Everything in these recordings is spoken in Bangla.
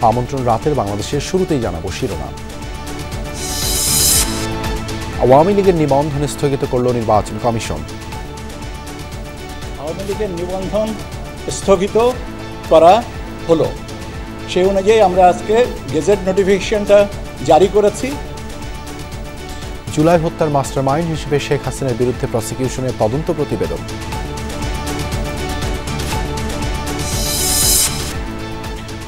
আমন্ত্রণ রাতের বাংলাদেশের শুরুতেই জানাবো শিরোনাম। আওয়ামী লীগের নিবন্ধন স্থগিত করল নির্বাচন কমিশন। আওয়ামী লীগের নিবন্ধন স্থগিত করা হলো, সেই অনুযায়ী আমরা আজকে গেজেট নোটিফিকেশনটা জারি করেছি। জুলাই হত্যার মাস্টারমাইন্ড হিসেবে শেখ হাসিনার বিরুদ্ধে প্রসিকিউশনের তদন্ত প্রতিবেদন।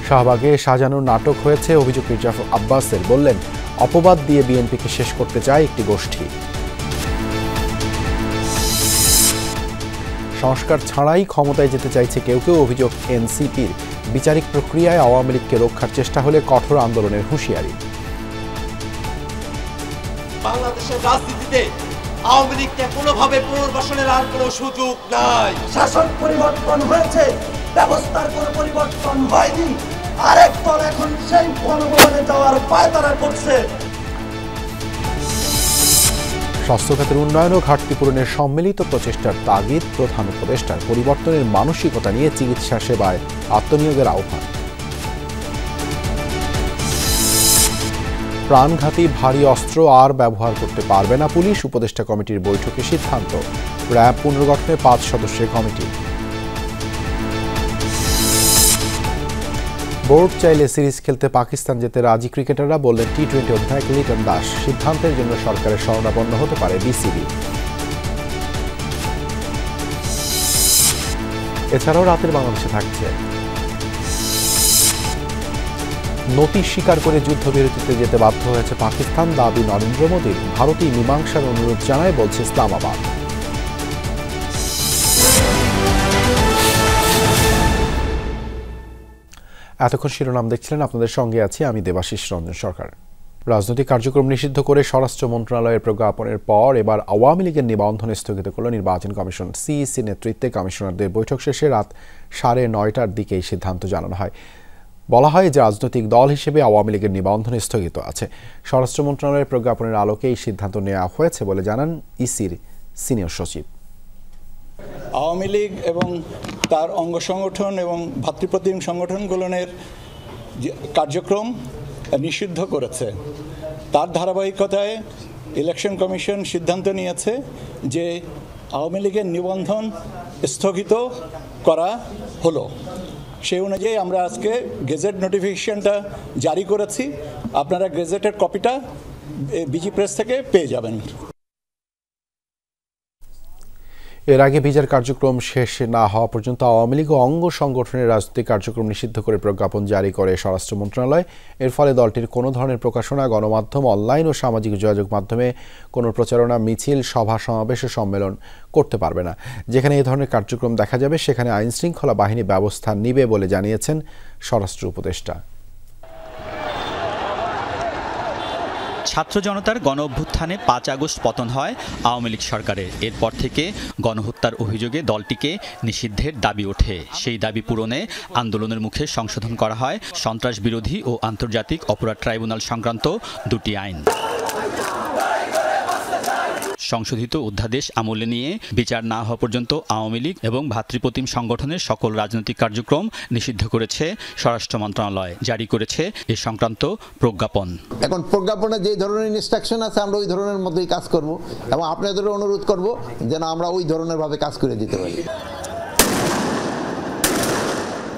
শাহবাগে সাজানোর নাটক হয়েছে, অভিযোগ মির্জা আব্বাসের। বললেন, অপবাদ দিয়ে বিএনপিকে শেষ করতে চায় একটি গোষ্ঠী। সংস্কার ছাড়াই ক্ষমতায় যেতে চাইছে কেউ কেউ, অভিযোগ এনসিপির। বিচারিক প্রক্রিয়ায় আওয়ামী লীগকে রক্ষার চেষ্টা হলে কঠোর আন্দোলনের হুঁশিয়ারি। বাংলাদেশের রাজনীতিতে আওয়ামী লীগকে কোনোভাবে পুনর্বাসনের আর কোনো সুযোগ নাই। শাসন পরিবর্তন হয়েছে, ব্যবস্থার কোনো পরিবর্তন হয়নি। আরেক দল এখন সেই বনভবনে যাওয়ার পায়তারা করছে। স্বাস্থ্য খাতের উন্নয়ন ও ঘাটতি পূরণের সম্মিলিত প্রচেষ্টার তাগিদ প্রধান উপদেষ্টার। পরিবর্তনের মানসিকতা নিয়ে চিকিৎসা সেবায় আত্মনিয়োগের আহ্বান। প্রাণঘাতী ভারী অস্ত্র আর ব্যবহার করতে পারবে না পুলিশ, উপদেষ্টা কমিটির বৈঠকে সিদ্ধান্ত। র্যাব পুনর্গঠনে 5 সদস্যের কমিটি। বোর্ড চাইলে সিরিজ খেলতে পাকিস্তান যেতে রাজি ক্রিকেটাররা, বললেন টি-20 অধিনায়ক লিটন দাস। সিদ্ধান্তের জন্য সরকারের শরণাপন্ন হতে পারে বিসিবি। এছাড়াও রাতের বাংলাদেশে থাকছে, নতি স্বীকার করে যুদ্ধবিরতিতে যেতে বাধ্য হয়েছে পাকিস্তান, দাবি নরেন্দ্র মোদীর। ভারতই মীমাংসার অনুরোধ জানায়, বলছে ইসলামাবাদ। এতক্ষণ শিরোনাম দেখছিলেন, আপনাদের সঙ্গে আছি আমি দেবাশিস রঞ্জন সরকার। রাজনৈতিক কার্যক্রম নিষিদ্ধ করে স্বরাষ্ট্র মন্ত্রণালয়ের প্রজ্ঞাপনের পর এবার আওয়ামী লীগের নিবন্ধন স্থগিত করল নির্বাচন কমিশন। সিইসি নেতৃত্বে কমিশনারদের বৈঠক শেষে রাত 9:30টার দিকে এই সিদ্ধান্ত জানানো হয়। বলা হয় যে রাজনৈতিক দল হিসেবে আওয়ামী লীগের নিবন্ধন স্থগিত আছে। স্বরাষ্ট্র মন্ত্রণালয়ের প্রজ্ঞাপনের আলোকে এই সিদ্ধান্ত নেওয়া হয়েছে বলে জানান ইসির সিনিয়র সচিব। আওয়ামী লীগ এবং তার অঙ্গ সংগঠন এবং ভাতৃপ্রতিম সংগঠনগুলোর কার্যক্রম নিষিদ্ধ করেছে। তার ধারাবাহিকতায় ইলেকশন কমিশন সিদ্ধান্ত নিয়েছে যে আওয়ামী লীগের নিবন্ধন স্থগিত করা হলো। সেই অনুযায়ী আমরা আজকে গেজেট নোটিফিকেশনটা জারি করেছি। আপনারা গেজেটের কপিটা বিজি প্রেস থেকে পেয়ে যাবেন। এর আগে বিচার কার্যক্রম শেষ না হওয়া পর্যন্ত আওয়ামী লীগ ও অঙ্গ সংগঠনের রাজনৈতিক কার্যক্রম নিষিদ্ধ করে প্রজ্ঞাপন জারি করে স্বরাষ্ট্র মন্ত্রণালয়। এর ফলে দলটির কোনো ধরনের প্রকাশনা, গণমাধ্যম, অনলাইন ও সামাজিক যোগাযোগ মাধ্যমে কোনো প্রচারণা, মিছিল, সভা, সমাবেশ ও সম্মেলন করতে পারবে না। যেখানে এই ধরনের কার্যক্রম দেখা যাবে সেখানে আইনশৃঙ্খলা বাহিনী ব্যবস্থা নিবে বলে জানিয়েছেন স্বরাষ্ট্র উপদেষ্টা। ছাত্র জনতার গণ অভ্যুত্থানে 5 আগস্ট পতন হয় আওয়ামী লীগ সরকারের। এরপর থেকে গণহত্যার অভিযোগে দলটিকে নিষিদ্ধের দাবি ওঠে। সেই দাবি পূরণে আন্দোলনের মুখে সংশোধন করা হয় সন্ত্রাস বিরোধী ও আন্তর্জাতিক অপরাধ ট্রাইব্যুনাল সংক্রান্ত 2টি আইন। সংশোধিত অধ্যাদেশ আমলে নিয়ে বিচার না হওয়া পর্যন্ত আওয়ামী লীগ এবং ভাতৃপ্রতিম সংগঠনের সকল রাজনৈতিক কার্যক্রম নিষিদ্ধ করেছে স্বরাষ্ট্র মন্ত্রণালয়, জারি করেছে এ সংক্রান্ত প্রজ্ঞাপন। এখন প্রজ্ঞাপনে যে ধরনের ইনস্ট্রাকশন আছে আমরা ওই ধরনের মধ্যেই কাজ করব এবং আপনাদের অনুরোধ করব যেন আমরা ওই ধরনের ভাবে কাজ করে দিতে পারি।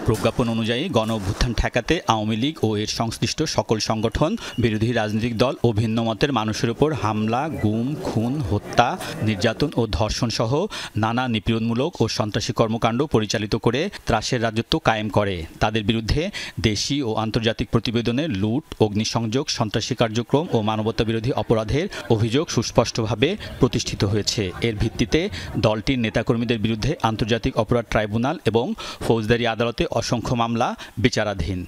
প্রজ্ঞাপন অনুযায়ী গণ অভ্যুত্থান ঠেকাতে আওয়ামী লীগ ও এর সংশ্লিষ্ট সকল সংগঠন, বিরোধী রাজনৈতিক দল ও ভিন্ন মতের মানুষের উপর হামলা, গুম, খুন, হত্যা, নির্যাতন ও ধর্ষণ সহ নানা নিপীড়নমূলক ও সন্ত্রাসী কর্মকাণ্ড পরিচালিত করে ত্রাসের রাজত্ব কায়েম করে। তাদের বিরুদ্ধে দেশি ও আন্তর্জাতিক প্রতিবেদনে লুট, অগ্নিসংযোগ, সন্ত্রাসী কার্যক্রম ও মানবতা বিরোধী অপরাধের অভিযোগ সুস্পষ্টভাবে প্রতিষ্ঠিত হয়েছে। এর ভিত্তিতে দলটির নেতাকর্মীদের বিরুদ্ধে আন্তর্জাতিক অপরাধ ট্রাইব্যুনাল এবং ফৌজদারি আদালতে অসংখ্য মামলা বিচারাধীন।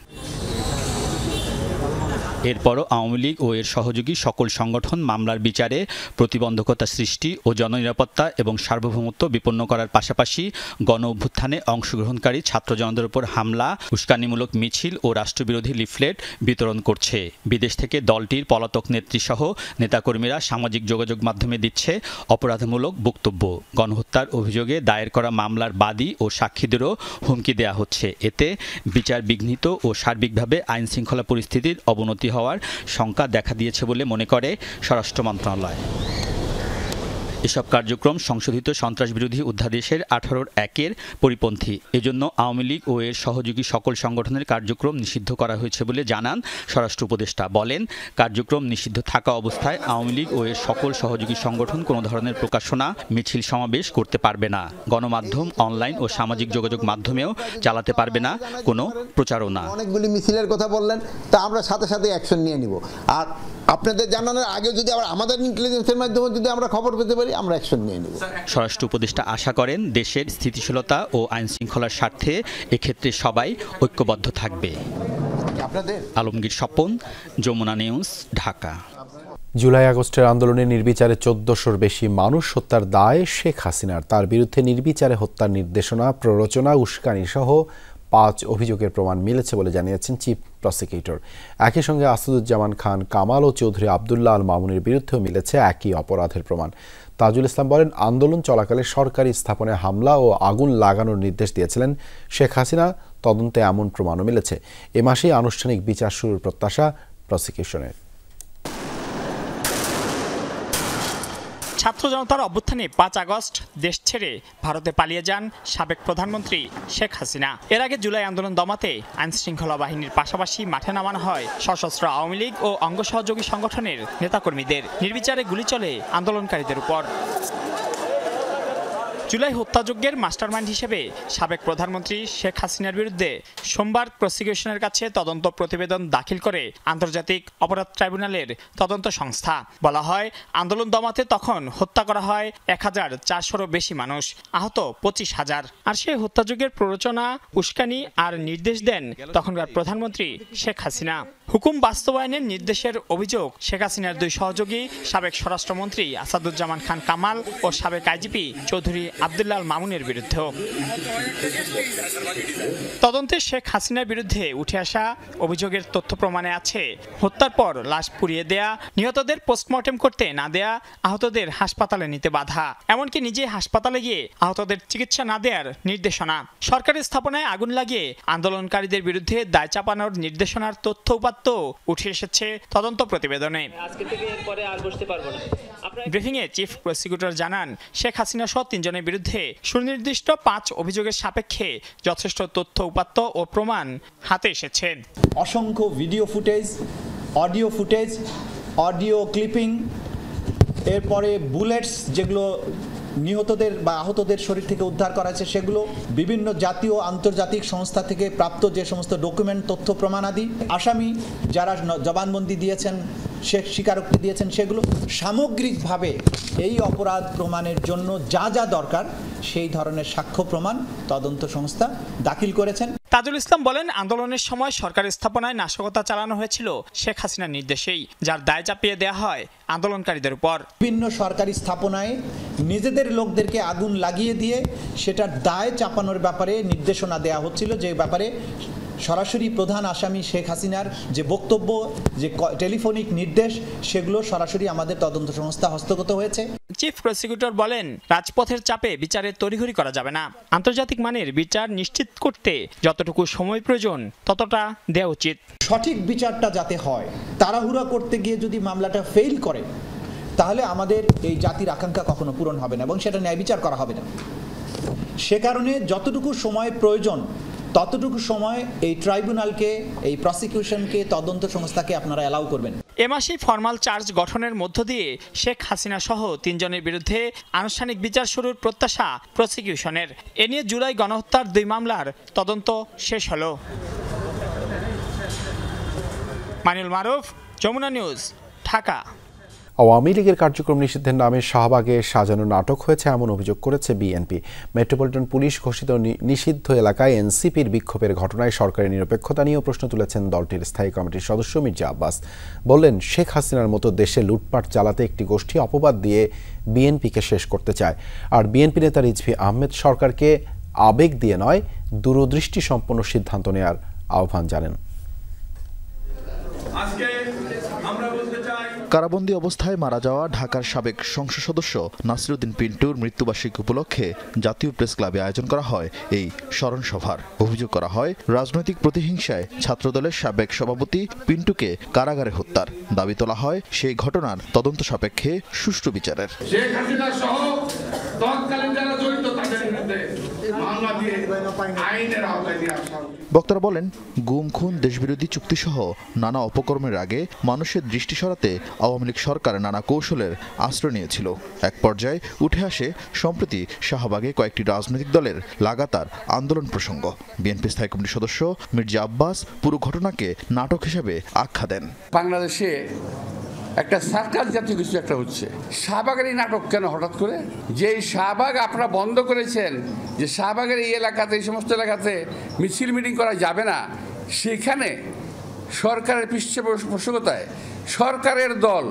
এরপরও আওয়ামী লীগ ও এর সহযোগী সকল সংগঠন মামলার বিচারে প্রতিবন্ধকতা সৃষ্টি ও জননিরাপত্তা এবং সার্বভৌমত্ব বিপন্ন করার পাশাপাশি গণ অভ্যুত্থানে অংশগ্রহণকারী ছাত্র জনতার উপর হামলা, উস্কানিমূলক মিছিল ও রাষ্ট্রবিরোধী লিফলেট বিতরণ করছে। বিদেশ থেকে দলটির পলাতক নেত্রীসহ নেতাকর্মীরা সামাজিক যোগাযোগ মাধ্যমে দিচ্ছে অপরাধমূলক বক্তব্য। গণহত্যার অভিযোগে দায়ের করা মামলার বাদী ও সাক্ষীদেরও হুমকি দেওয়া হচ্ছে। এতে বিচার বিঘ্নিত ও সার্বিকভাবে আইন শৃঙ্খলা পরিস্থিতির অবনতি হওয়ার শঙ্কা দেখা দিয়েছে বলে মনে করে স্বরাষ্ট্র মন্ত্রণালয়। এসব কার্যক্রম সংশোধিত সন্ত্রাসবিরোধী অধ্যাদেশের 18(1)-এর পরিপন্থী। এজন্য আওয়ামী লীগ ও এর সহযোগী সকল সংগঠনের কার্যক্রম নিষিদ্ধ করা হয়েছে বলে জানান স্বরাষ্ট্র উপদেষ্টা। বলেন, কার্যক্রম নিষিদ্ধ থাকা অবস্থায় আওয়ামী লীগ ও এর সকল সহযোগী সংগঠন কোনো ধরনের প্রকাশনা, মিছিল সমাবেশ করতে পারবে না। গণমাধ্যম, অনলাইন ও সামাজিক যোগাযোগ মাধ্যমেও চালাতে পারবে না কোনো প্রচারণা। অনেকগুলি মিছিলের কথা বললেন, তা আমরা সাথে সাথে অ্যাকশন নিয়ে নিব। আর আপনাদের জানানোর আগে যদি আবার আমাদের ইন্টেলিজেন্সের মাধ্যমে যদি আমরা খবর পেতে পারি, আমরা অ্যাকশন নিয়ে নেব। স্বরাষ্ট্র উপদেষ্টা আশা করেন, দেশের স্থিতিশীলতা ও আইন শৃঙ্খলার স্বার্থে এক্ষেত্রে সবাই ঐক্যবদ্ধ থাকবে। আলমগীর স্বপন, যমুনা নিউজ, ঢাকা। জুলাই আগস্টের আন্দোলনে নির্বিচারে 1400-র বেশি মানুষ হত্যার দায় শেখ হাসিনার। তার বিরুদ্ধে নির্বিচারে হত্যার নির্দেশনা, প্ররোচনা, উস্কানি সহ 5 অভিযোগের প্রমাণ মিলেছে বলে জানিয়েছেন চিফ প্রসিকিউটর। একই সঙ্গে আসাদুজ্জামান খান কামাল ও চৌধুরী আবদুল্লাহ আল মামুনের বিরুদ্ধেও মিলেছে একই অপরাধের প্রমাণ। তাজুল ইসলাম বলেন, আন্দোলন চলাকালে সরকারি স্থাপনায় হামলা ও আগুন লাগানোর নির্দেশ দিয়েছিলেন শেখ হাসিনা। তদন্তে এমন প্রমাণও মিলেছে। এ মাসেই আনুষ্ঠানিক বিচার শুরুর প্রত্যাশা প্রসিকিউশনের। ছাত্র জনতার অভ্যুত্থানে 5 আগস্ট দেশ ছেড়ে ভারতে পালিয়ে যান সাবেক প্রধানমন্ত্রী শেখ হাসিনা। এর আগে জুলাই আন্দোলন দমাতে আইন শৃঙ্খলা বাহিনীর পাশাপাশি মাঠে নামানো হয় সশস্ত্র আওয়ামী লীগ ও অঙ্গ সহযোগী সংগঠনের নেতাকর্মীদের। নির্বিচারে গুলি চলে আন্দোলনকারীদের উপর। জুলাই হত্যাযজ্ঞের মাস্টারমাইন্ড হিসেবে সাবেক প্রধানমন্ত্রী শেখ হাসিনার বিরুদ্ধে সোমবার প্রসিকিউশনের কাছে তদন্ত প্রতিবেদন দাখিল করে আন্তর্জাতিক অপরাধ ট্রাইব্যুনালের তদন্ত সংস্থা। বলা হয়, আন্দোলন দমাতে তখন হত্যা করা হয় 1400-রও বেশি মানুষ, আহত 25,000। আর সেই হত্যাযজ্ঞের প্ররোচনা, উস্কানি আর নির্দেশ দেন তখনকার প্রধানমন্ত্রী শেখ হাসিনা। হুকুম বাস্তবায়নের নির্দেশের অভিযোগ শেখ হাসিনার 2 সহযোগী সাবেক স্বরাষ্ট্রমন্ত্রী আসাদুজ্জামান খান কামাল ও সাবেক আইজিপি চৌধুরী আবদুল্লাহ আল মামুনের বিরুদ্ধেও। তদন্তে শেখ হাসিনার বিরুদ্ধে উঠে আসা অভিযোগের তথ্য প্রমাণে আছে হত্যার পর লাশ পুড়িয়ে দেয়া, নিহতদের পোস্টমর্টেম করতে না দেয়া, আহতদের হাসপাতালে নিতে বাধা, এমনকি নিজে হাসপাতালে গিয়ে আহতদের চিকিৎসা না দেওয়ার নির্দেশনা। সরকারি স্থাপনায় আগুন লাগিয়ে আন্দোলনকারীদের বিরুদ্ধে দায় চাপানোর নির্দেশনার তথ্য উপাত্ত উঠে এসেছে তদন্ত প্রতিবেদনে। ব্রিফিংয়ে চিফ প্রসিকিউটর জানান, শেখ হাসিনা সহ 3 জনের বিরুদ্ধে সুনির্দিষ্ট 5 অভিযোগের সাপেক্ষে যথেষ্ট তথ্য উপাত্ত ও প্রমাণ হাতে এসেছে। অসংখ্য video footage, audio footage, audio clipping, এরপরে বুলেটস যেগুলো নিহতদের বা আহতদের শরীর থেকে উদ্ধার করা হয়েছে সেগুলো, বিভিন্ন জাতীয় আন্তর্জাতিক সংস্থা থেকে প্রাপ্ত যে সমস্ত ডকুমেন্ট, তথ্য প্রমাণাদি, আসামি যারা জবানবন্দি দিয়েছেন, স্বীকারোক্তি দিয়েছেন, সেগুলো সামগ্রিকভাবে এই অপরাধ প্রমাণের জন্য যা যা দরকার সেই ধরনের সাক্ষ্য প্রমাণ তদন্ত সংস্থা দাখিল করেছেন। তাজুল ইসলাম বলেন, আন্দোলনের সময় সরকারি স্থাপনায় নাশকতা চালানো হয়েছিল শেখ হাসিনার নির্দেশেই, যার দায় চাপিয়ে দেওয়া হয় আন্দোলনকারীদের উপর। বিভিন্ন সরকারি স্থাপনায় নিজেদের লোকদেরকে আগুন লাগিয়ে দিয়ে সেটার দায় চাপানোর ব্যাপারে নির্দেশনা দেওয়া হচ্ছিল, যে ব্যাপারে সরাসরি প্রধান আসামি শেখ হাসিনার যে বক্তব্য, যে টেলিফোনিক নির্দেশ, সেগুলো সরাসরি আমাদের তদন্ত সংস্থা হস্তগত হয়েছে। চিফ প্রসিকিউটর বলেন, রাজপথের চাপে বিচারে তড়িঘড়ি করা যাবে না। আন্তর্জাতিক মানের বিচার নিশ্চিত করতে যতটুকু সময় প্রয়োজন ততটা দেওয়া উচিত। সঠিক বিচারটা যাতে হয়, তাড়াহুড়া করতে গিয়ে যদি মামলাটা ফেল করে তাহলে আমাদের এই জাতির আকাঙ্ক্ষা কখনো পূরণ হবে না এবং সেটা ন্যায় বিচার করা হবে না। সে কারণে যতটুকু সময় প্রয়োজন ততটুকু সময় এই ট্রাইব্যুনালকে, এই প্রসিকিউশনকে, তদন্ত সংস্থাকে আপনারা অ্যালাউ করবেন। এ মাসেই ফরমাল চার্জ গঠনের মধ্য দিয়ে শেখ হাসিনা সহ 3 জনের বিরুদ্ধে আনুষ্ঠানিক বিচার শুরুর প্রত্যাশা প্রসিকিউশনের। এ নিয়ে জুলাই গণহত্যার 2 মামলার তদন্ত শেষ হলো। মানিউল মারুফ, যমুনা নিউজ, ঢাকা। আওয়ামী লীগের কার্যক্রম নিষিদ্ধের নামে শাহবাগে সাজানো নাটক হয়েছে এমন অভিযোগ করেছে বিএনপি। মেট্রোপলিটন পুলিশ ঘোষিত নিষিদ্ধ এলাকায় এনসিপির বিক্ষোভের ঘটনায় সরকারের নিরপেক্ষতা নিয়েও প্রশ্ন তুলেছেন দলটির স্থায়ী কমিটির সদস্য মির্জা আব্বাস। বললেন, শেখ হাসিনার মতো দেশে লুটপাট চালাতে একটি গোষ্ঠী অপবাদ দিয়ে বিএনপিকে শেষ করতে চায়, আর বিএনপি নেতা রিজভী আহমেদ সরকারকে আবেগ দিয়ে নয়, দূরদৃষ্টি সম্পন্ন সিদ্ধান্ত নেয়ার আহ্বান জানেন। কারাবন্দী অবস্থায় মারা যাওয়া ঢাকার সাবেক সংসদ সদস্য নাসিরউদ্দিন পিন্টুর মৃত্যুবার্ষিকী উপলক্ষে জাতীয় প্রেস ক্লাবে আয়োজন করা হয় এই স্মরণ সভার। অভিযোগ করা হয়, রাজনৈতিক প্রতিহিংসায় ছাত্রদলের সাবেক সভাপতি পিন্টুকে কারাগারে হত্যার দাবি তোলা হয় সেই ঘটনার তদন্ত সাপেক্ষে সুষ্ঠু বিচারের। বক্তারা বলেন, গুম খুন দেশবিরোধী চুক্তিসহ নানা অপকর্মের আগে মানুষের দৃষ্টি সরাতে আওয়ামী লীগ সরকার নানা কৌশলের আশ্রয় নিয়েছিল। এক পর্যায়ে উঠে আসে সম্প্রতি শাহবাগে কয়েকটি রাজনৈতিক দলের লাগাতার আন্দোলন প্রসঙ্গ। বিএনপি স্থায়ী কমিটির সদস্য মির্জা আব্বাস পুরো ঘটনাকে নাটক হিসেবে আখ্যা দেন। বাংলাদেশে একটা সার্কাস জাতীয় কিছু একটা হচ্ছে। শাহবাগের এই নাটক কেন হঠাৎ করে? যে শাহবাগ আপনারা বন্ধ করেছেন, যে শাহবাগের এই এলাকাতে, এই সমস্ত এলাকাতে মিছিল মিটিং করা যাবে না, সেখানে সরকারের পৃষ্ঠপোষকতায় সরকারের দল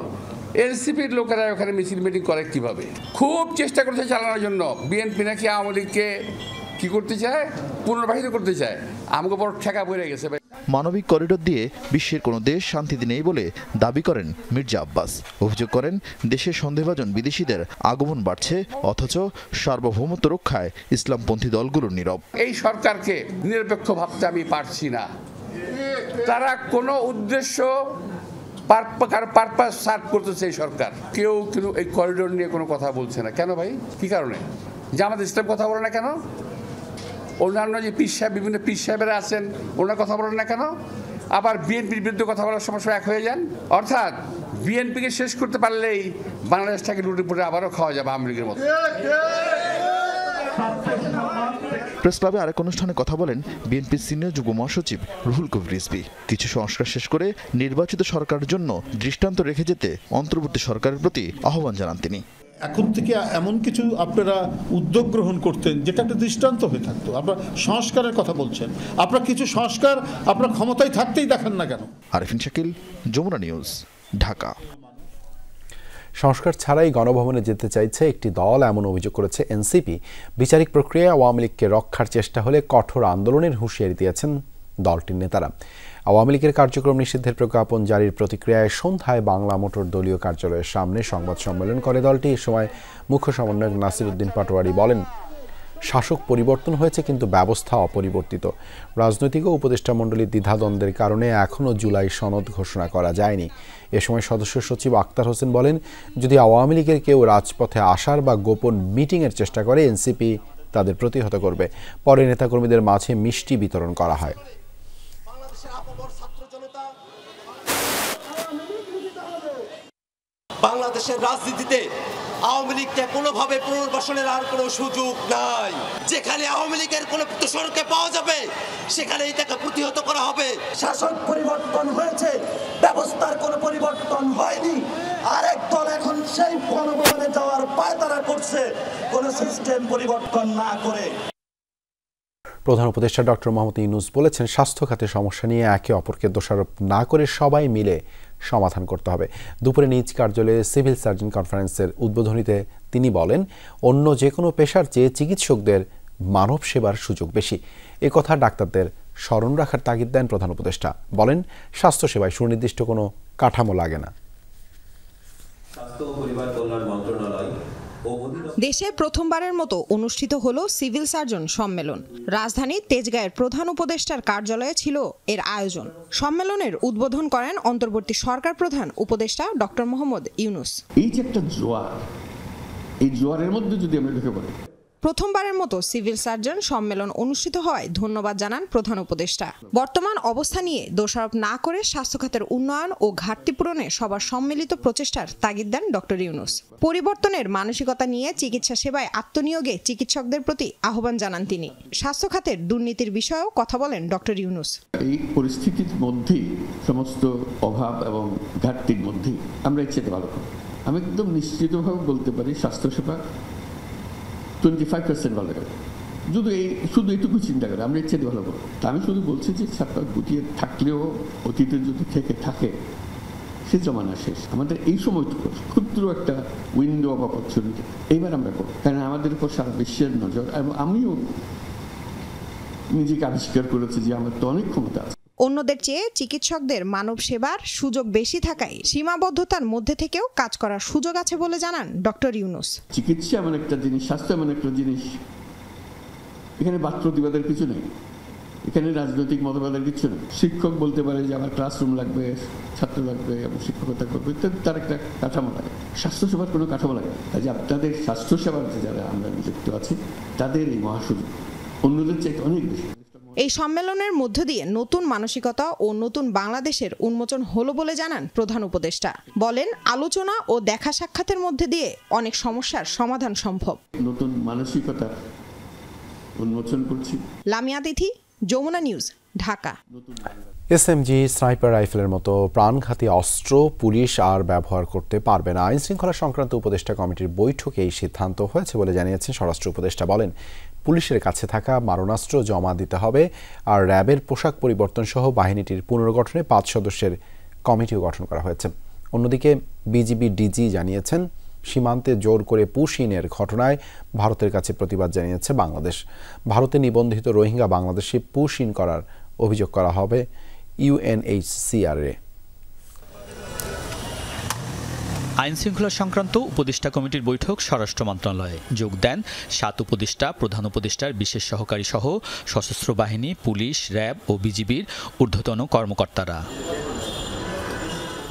এনসিপির লোকেরা ওখানে মিছিল মিটিং করে কিভাবে? খুব চেষ্টা করতে চালানোর জন্য বিএনপি নাকি আওয়ামী লীগকে কি করতে চায়, পুনর্বাসিত করতে চায়। আমাকে বড় ঠেকা পড়ে গেছে। মানবিক করিডোর দিয়ে বিশ্বের কোনো দেশ শান্তিতে নেই বলে দাবি করেন মির্জা আব্বাস। অভিযোগ করেন, দেশে সন্দেহভাজন বিদেশিদের আগমন বাড়ছে, অথচ সার্বভৌমত্ব রক্ষায় ইসলামপন্থী দলগুলোর নীরব। এই সরকারকে নিরপেক্ষ ভাবতে আমি পারছি না। তারা কোনো উদ্দেশ্য পারপাস সার্ভ করতেছে এই সরকার। কেউ এই করিডোর নিয়ে কোনো কথা বলছে না। কেন ভাই? কি কারণে? জামাত ইসলাম কথা বলে না কেন? অন্যান্য যে পীর সাহেব, বিভিন্ন পীর সাহেবেরা আছেন, ওনারা কথা বলেন না কেন? আবার বিএনপির বিরুদ্ধে কথা বলার সময় এক হয়ে যান। অর্থাৎ বিএনপিকে শেষ করতে পারলেই বাংলাদেশটাকে লুটে পুটে আবারও খাওয়া যাবে আওয়ামী লীগের মতো। প্রেস ক্লাবে আরেক অনুষ্ঠানে কথা বলেন বিএনপির সিনিয়র যুগ্ম মহাসচিব রুহুল কবির রিজভী। কিছু সংস্কার শেষ করে নির্বাচিত সরকারের জন্য দৃষ্টান্ত রেখে যেতে অন্তর্বর্তী সরকারের প্রতি আহ্বান জানান তিনি। এখন থেকে এমন কিছু আপনারা উদ্যোগ গ্রহণ করতেন যেটা একটা দৃষ্টান্ত হয়ে থাকতো। আপনারা সংস্কারের কথা বলছেন, আপনারা কিছু সংস্কার আপনারা ক্ষমতায় থাকতেই দেখেন না কেন? আরিফিন শাকিল, যমুনা নিউজ, ঢাকা। সংস্কার ছাড়াই গণভবনে যেতে চাইছে একটি দল, এমন অভিযোগ করেছে এনসিপি। বিচারিক প্রক্রিয়ায় আওয়ামী লীগকে রক্ষার চেষ্টা হলে কঠোর আন্দোলনের হুঁশিয়ারি দিয়েছেন দলটির নেতারা। আওয়ামী লীগের কার্যক্রম নিষিদ্ধের প্রজ্ঞাপন জারির প্রতিক্রিয়ায় সন্ধ্যায় বাংলা মোটর দলীয় কার্যালয়ের সামনে সংবাদ সম্মেলন করে দলটি। এ সময় মুখ্য সমন্বয়ক নাসিরউদ্দিন পাটোয়ারি বলেন, শাসক পরিবর্তন হয়েছে কিন্তু ব্যবস্থা অপরিবর্তিত। রাজনৈতিক ও উপদেষ্টা মণ্ডলীর দ্বিধাদ্বন্দ্বের কারণে এখনও জুলাই সনদ ঘোষণা করা যায়নি। এ সময় সদস্য সচিব আক্তার হোসেন বলেন, যদি আওয়ামী লীগের কেউ রাজপথে আসার বা গোপন মিটিংয়ের চেষ্টা করে, এনসিপি তাদের প্রতিহত করবে। পরে নেতাকর্মীদের মাঝে মিষ্টি বিতরণ করা হয়। বাংলাদেশের রাজনীতিতে আওয়ামী লীগকে কোনোভাবে পুনর্বাসনের আর কোনো সুযোগ নাই। যেখানে আওয়ামী লীগের কোনো দোষরকে পাওয়া যাবে, সেখানেই তাকে প্রতিহত করা হবে। শাসন পরিবর্তন হয়েছে, ব্যবস্থার কোনো পরিবর্তন হয়নি। আরেক দল এখন সেই গণভবনে যাওয়ার পায়তারা করছে, কোনো সিস্টেম পরিবর্তন না করে। প্রধান উপদেষ্টা ডক্টর মোহাম্মদ ইউনূস বলেছেন, স্বাস্থ্য খাতে সমস্যা নিয়ে একে অপরকে দোষারোপ না করে সবাই মিলে সমাধান করতে হবে। দুপুরে নিজ কার্যালয়ে সিভিল সার্জন কনফারেন্সের উদ্বোধনীতে তিনি বলেন, অন্য যে কোনো পেশার চেয়ে চিকিৎসকদের মানব সেবার সুযোগ বেশি। এ কথা ডাক্তারদের স্মরণ রাখার তাগিদ দেন প্রধান উপদেষ্টা। বলেন, স্বাস্থ্যসেবায় সুনির্দিষ্ট কোনো কাঠামো লাগে না। দেশে প্রথমবারের মতো অনুষ্ঠিত হলো সিভিল সার্জন সম্মেলন। রাজধানীর তেজগাঁয়ের প্রধান উপদেষ্টার কার্যালয়ে ছিল এর আয়োজন। সম্মেলনের উদ্বোধন করেন অন্তর্বর্তী সরকার প্রধান উপদেষ্টা ডক্টর মোহাম্মদ ইউনূস। এই যে একটা জোয়ার, এই জোয়ারের মধ্যে যদি আমরা ঢুকে পড়ি। প্রথমবারের মতো সিভিল সার্জন সম্মেলন অনুষ্ঠিত হয় ধন্যবাদ জানান প্রধান উপদেষ্টা। বর্তমান অবস্থা নিয়ে দোষারোপ না করে স্বাস্থ্য খাতের উন্নয়ন ও ঘাটতি পূরণে সবার সম্মিলিত প্রচেষ্টার তাগিদ দেন ডক্টর ইউনূস। পরিবর্তনের মানসিকতা নিয়ে চিকিৎসা সেবায় আত্মনিয়োগে চিকিৎসকদের প্রতি আহ্বান জানান তিনি। স্বাস্থ্য খাতের দুর্নীতির বিষয়েও কথা বলেন ডক্টর ইউনূস। এই পরিস্থিতির মধ্যে সমস্ত অভাব এবং ঘাটতির মধ্যে আমরা ইচ্ছে ভালো করি। আমি একদম নিশ্চিতভাবে বলতে পারি স্বাস্থ্যসেবা 25% ভালো করে, শুধু এইটুকু চিন্তা করে আমরা ইচ্ছে ভালো করবো। তা আমি শুধু বলছি যে সরকার গুটিয়ে থাকলেও অতীতে যদি থেকে থাকে সে জমানা শেষ। আমাদের এই সময়টুকু ক্ষুদ্র একটা উইন্ডো অফ অপরচুনিটি এইবার আমরা করব, কারণ আমাদের উপর সারা বিশ্বের নজর, এবং আমিও নিজেকে আবিষ্কার করেছি যে আমার তো অনেক ক্ষমতা আছে। অন্যদের চেয়ে চিকিৎসকদের মানব সেবার সুযোগ বেশি থাকায় সীমাবদ্ধতার মধ্যে থেকেও কাজ করার সুযোগ আছে বলে জানান ডক্টর ইউনুস। চিকিৎসা এমন একটা জিনিস, স্বাস্থ্য এমন একটা জিনিস, এখানে বাদ প্রতিবাদের কিছু নেই, এখানে রাজনৈতিক মতবাদের কিছু নেই। শিক্ষক বলতে পারে যে আমার ক্লাসরুম লাগবে, ছাত্র লাগবে এবং শিক্ষকতা করবে, তার একটা কাঠামো লাগে। স্বাস্থ্যসেবার কোনো কাঠামো লাগে না। কাজে আপনাদের স্বাস্থ্যসেবাতে যারা আমরা নিযুক্ত আছি তাদের এই মহাসুযোগ অন্যদের চাইতে অনেক বেশি। এই সম্মেলনের মধ্য দিয়ে নতুন মানসিকতা ও নতুন বাংলাদেশের উন্মোচন হলো বলে জানান প্রধান উপদেষ্টা। বলেন, আলোচনা ও দেখা সাক্ষাতের মধ্যে দিয়ে অনেক সমস্যার সমাধান সম্ভব। নতুন মানসিকতা উন্মোচন করছি। Lamia Tithi, Jamuna news, Dhaka. SMG, sniper রাইফেলের মতো প্রাণঘাতী অস্ত্র পুলিশ আর ব্যবহার করতে পারবে না। আইন শৃঙ্খলা সংক্রান্ত উপদেষ্টা কমিটির বৈঠকে এই সিদ্ধান্ত হয়েছে বলে জানিয়েছেন স্বরাষ্ট্র উপদেষ্টা। বলেন, পুলিশের কাছে থাকা মারণাস্ত্র জমা দিতে হবে, আর র্যাবের পোশাক পরিবর্তন সহ বাহিনীটির পুনর্গঠনে 5 সদস্যের কমিটিও গঠন করা হয়েছে। অন্যদিকে বিজিবি ডিজি জানিয়েছেন, সীমান্তে জোর করে পুশ ইনের ঘটনায় ভারতের কাছে প্রতিবাদ জানিয়েছে বাংলাদেশ। ভারতে নিবন্ধিত রোহিঙ্গা বাংলাদেশে পুশ ইন করার অভিযোগ করা হবে ইউএনএইচসিআর-এ। আইন শৃঙ্খলা সংক্রান্ত উপদেষ্টা কমিটির বৈঠক স্বরাষ্ট্র মন্ত্রণালয়ে যোগ দেন 7 উপদেষ্টা, প্রধান উপদেষ্টার বিশেষ সহকারী সহ সশস্ত্র বাহিনী, পুলিশ, র্যাব ও বিজিবির ঊর্ধ্বতন কর্মকর্তারা।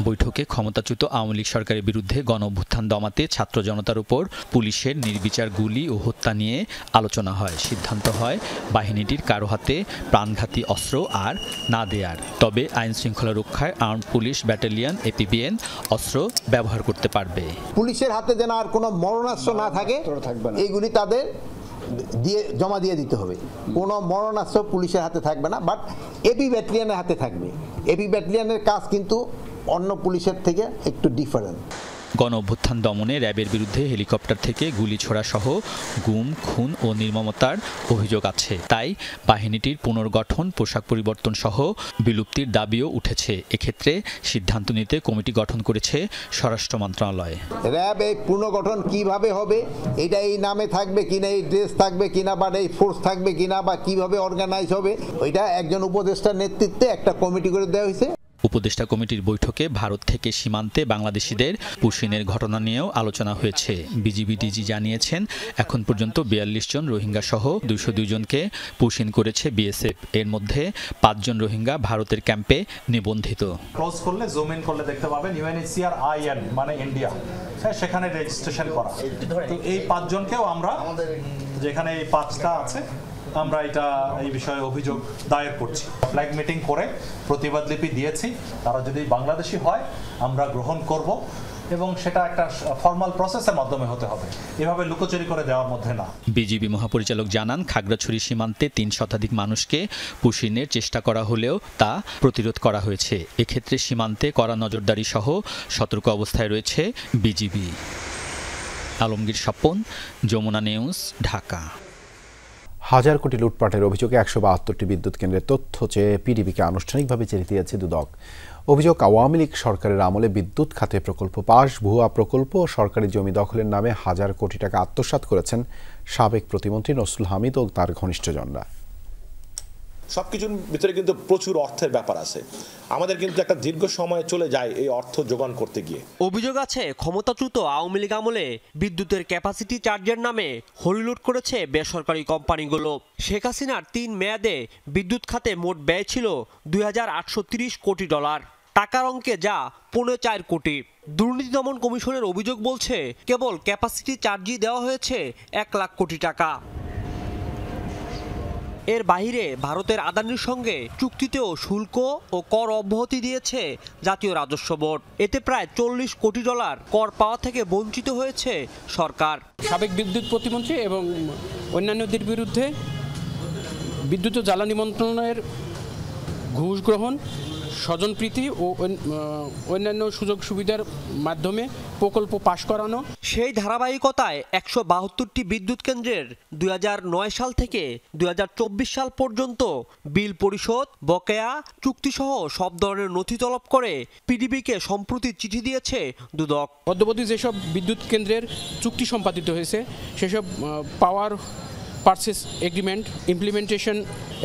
বৈঠকে ক্ষমতাচ্যুত আওয়ামী লীগ সরকারের বিরুদ্ধে গণ-অভ্যুত্থান দমাতে ছাত্র জনতার উপর পুলিশের নির্বিচার গুলি ও হত্যা নিয়ে আলোচনা হয়। সিদ্ধান্ত হয় বাহিনীটির কারো হাতে প্রাণঘাতী অস্ত্র আর না দেয়ার, তবে আইন শৃঙ্খলা রক্ষায় আর্মড পুলিশ ব্যাটালিয়ন এপিবিএন অস্ত্র ব্যবহার করতে পারবে। পুলিশের হাতে যেন আর কোনো মরণাস্ত্র না থাকে, এইগুলি তাদের জমা দিয়ে দিতে হবে। কোনো মরণাস্ত্র পুলিশের হাতে থাকবে না, বাট এপি ব্যাটালিয়নের হাতে থাকবে। এপি ব্যাটালিয়নের কাজ কিন্তু অন্য পুলিশের থেকে একটু ডিফারেন্ট। গণ-অভ্যুত্থান দমনে র্যাবের বিরুদ্ধে হেলিকপ্টার থেকে গুলি ছোড়া সহ গুম, খুন ও নির্মমতার অভিযোগ আছে। তাই বাহিনীটির পুনর্গঠন, পোশাক পরিবর্তন সহ বিলুপ্তির দাবিও উঠেছে। এক্ষেত্রে সিদ্ধান্ত নিতে কমিটি গঠন করেছে স্বরাষ্ট্র মন্ত্রণালয়। র্যাব এই পুনর্গঠন কিভাবে হবে, এটা এই নামে থাকবে কিনা, এই ড্রেস থাকবে কিনা, বা এই ফোর্স থাকবে কিনা, বা কিভাবে অর্গানাইজ হবে, ওইটা একজন উপদেষ্টার নেতৃত্বে একটা কমিটি করে দেওয়া হয়েছে। উপদেষ্টা কমিটির বৈঠকে ভারত থেকে সীমান্তে বাংলাদেশিদের পুশিনের ঘটনা নিয়েও আলোচনা হয়েছে। বিজিবি ডিজি জানিয়েছেন, এখন পর্যন্ত 42 জন রোহিঙ্গা সহ 202 জনকে পুশিন করেছে বিএসএফ। এর মধ্যে 5 জন রোহিঙ্গা ভারতের ক্যাম্পে নিবন্ধিত। ক্লোজ করলে, জুম ইন করলে দেখতে পাবেন ইউএনএইচসিআর আইএন মানে ইন্ডিয়া, সেখানে রেজিস্ট্রেশন করা। তো এই 5 জনকেও আমরা, যেখানে এই 5টা আছে, আমরা এই বিষয়ে অভিযোগ দায়ের করছি। ফ্ল্যাগ মিটিং করে প্রতিবাদ লিপি দিয়েছি। তারা যদি বাংলাদেশি হয় আমরা গ্রহণ করব, এবং সেটা একটা ফর্মাল প্রসেসের মাধ্যমে হতে হবে, এভাবে লুকোচুরি করে দেওয়ার মধ্যে না। বিজিবি মহাপরিচালক জানান, খাগড়াছড়ি সীমান্তে 3 শতাধিক মানুষকে পুশিনের চেষ্টা করা হলেও তা প্রতিরোধ করা হয়েছে। এক্ষেত্রে সীমান্তে কড়া নজরদারি সহ সতর্ক অবস্থায় রয়েছে বিজিবি। আলমগীর স্বপন, যমুনা নিউজ, ঢাকা। হাজার কোটি লুটপাটের অভিযোগে 172টি বিদ্যুৎ কেন্দ্রের তথ্য চেয়ে পিডিবিকে আনুষ্ঠানিকভাবে চিঠি দিয়েছে দুদক। অভিযোগ, আওয়ামী লীগ সরকারের আমলে বিদ্যুৎ খাতে প্রকল্প পাস, ভুয়া প্রকল্প ও সরকারি জমি দখলের নামে হাজার কোটি টাকা আত্মসাৎ করেছেন সাবেক প্রতিমন্ত্রী নসরুল হামিদ ও তার ঘনিষ্ঠজনরা। সবকিছুর ভিতরে কিন্তু প্রচুর অর্থের ব্যাপার আছে। আমাদের কিন্তু একটা দীর্ঘ সময় চলে যায় এই অর্থ যোগান করতে গিয়ে। অভিযোগ আছে, ক্ষমতাচ্যুত আওয়ামী লীগ আমলে বিদ্যুতের ক্যাপাসিটি চার্জের নামে হরিলুট করেছে বেসরকারি কোম্পানিগুলো। শেখ হাসিনার 3 মেয়াদে বিদ্যুৎ খাতে মোট ব্যয় ছিল $2,830 কোটি। টাকার অঙ্কে যা 4.5 কোটি। দুর্নীতি দমন কমিশনের অভিযোগ বলছে, কেবল ক্যাপাসিটি চার্জই দেওয়া হয়েছে 1 লাখ কোটি টাকা। এর বাইরে ভারতের আদানির সঙ্গে চুক্তিতেও শুল্ক ও কর অব্যাহতি দিয়েছে জাতীয় রাজস্ব বোর্ড। এতে প্রায় $40 কোটি কর পাওয়া থেকে বঞ্চিত হয়েছে সরকার। সাবেক বিদ্যুৎ প্রতিমন্ত্রী এবং অন্যান্যদের বিরুদ্ধে বিদ্যুৎ ও জ্বালানি মন্ত্রণালয়ের ঘুষ গ্রহণ, স্বজনপ্রীতি ও অন্যান্য সুযোগ সুবিধার মাধ্যমে প্রকল্প পাশ করানো। সেই ধারাবাহিকতায় 172টি বিদ্যুৎ কেন্দ্রের 2009 সাল থেকে 2024 সাল পর্যন্ত বিল পরিশোধ, বকেয়া, চুক্তিসহ সব ধরনের নথি তলব করে পিডিবিকে সম্প্রতি চিঠি দিয়েছে দুদক। অদ্যাবধি যেসব বিদ্যুৎ কেন্দ্রের চুক্তি সম্পাদিত হয়েছে সেসব পাওয়ার পারচেস এগ্রিমেন্ট, ইমপ্লিমেন্টেশন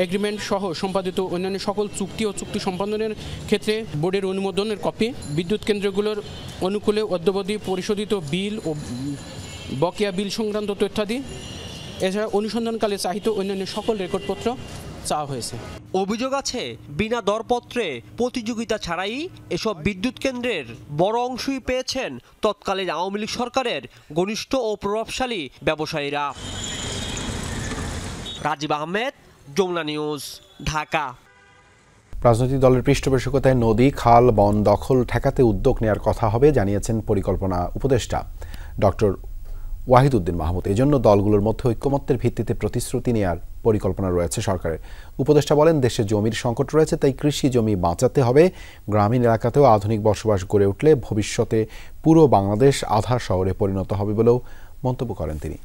এগ্রিমেন্ট সহ সম্পাদিত অন্যান্য সকল চুক্তি ও চুক্তি সম্পাদনের ক্ষেত্রে বোর্ডের অনুমোদনের কপি, বিদ্যুৎ কেন্দ্রগুলোর অনুকূলে অদ্যাবধি পরিশোধিত বিল ও বকেয়া বিল সংক্রান্ত তথ্যাদি, এছাড়া অনুসন্ধানকালে চাহিত অন্যান্য সকল রেকর্ডপত্র চাওয়া হয়েছে। অভিযোগ আছে বিনা দরপত্রে প্রতিযোগিতা ছাড়াই এসব বিদ্যুৎ কেন্দ্রের বড় অংশই পেয়েছেন তৎকালীন আওয়ামী লীগ সরকারের ঘনিষ্ঠ ও প্রভাবশালী ব্যবসায়ীরা। রাজীব আহমেদ, যমুনা নিউজ, ঢাকা। রাজনৈতিক দলের পৃষ্ঠপোষকতায় নদী, খাল, বন দখল ঠেকাতে উদ্যোগ নেওয়ার কথা হবে জানিয়েছেন পরিকল্পনা উপদেষ্টা ডক্টর ওয়াহিদুদ্দিন মাহমুদ। এজন্য দলগুলোর মধ্যে ঐক্যমত্যের ভিত্তিতে প্রতিশ্রুতি নেওয়ার পরিকল্পনা রয়েছে সরকারের। উপদেষ্টা বলেন, দেশে জমির সংকট রয়েছে, তাই কৃষি জমি বাঁচাতে হবে। গ্রামীণ এলাকাতেও আধুনিক বসবাস গড়ে উঠলে ভবিষ্যতে পুরো বাংলাদেশ আধার শহরে পরিণত হবে বলেও মন্তব্য করেন তিনি।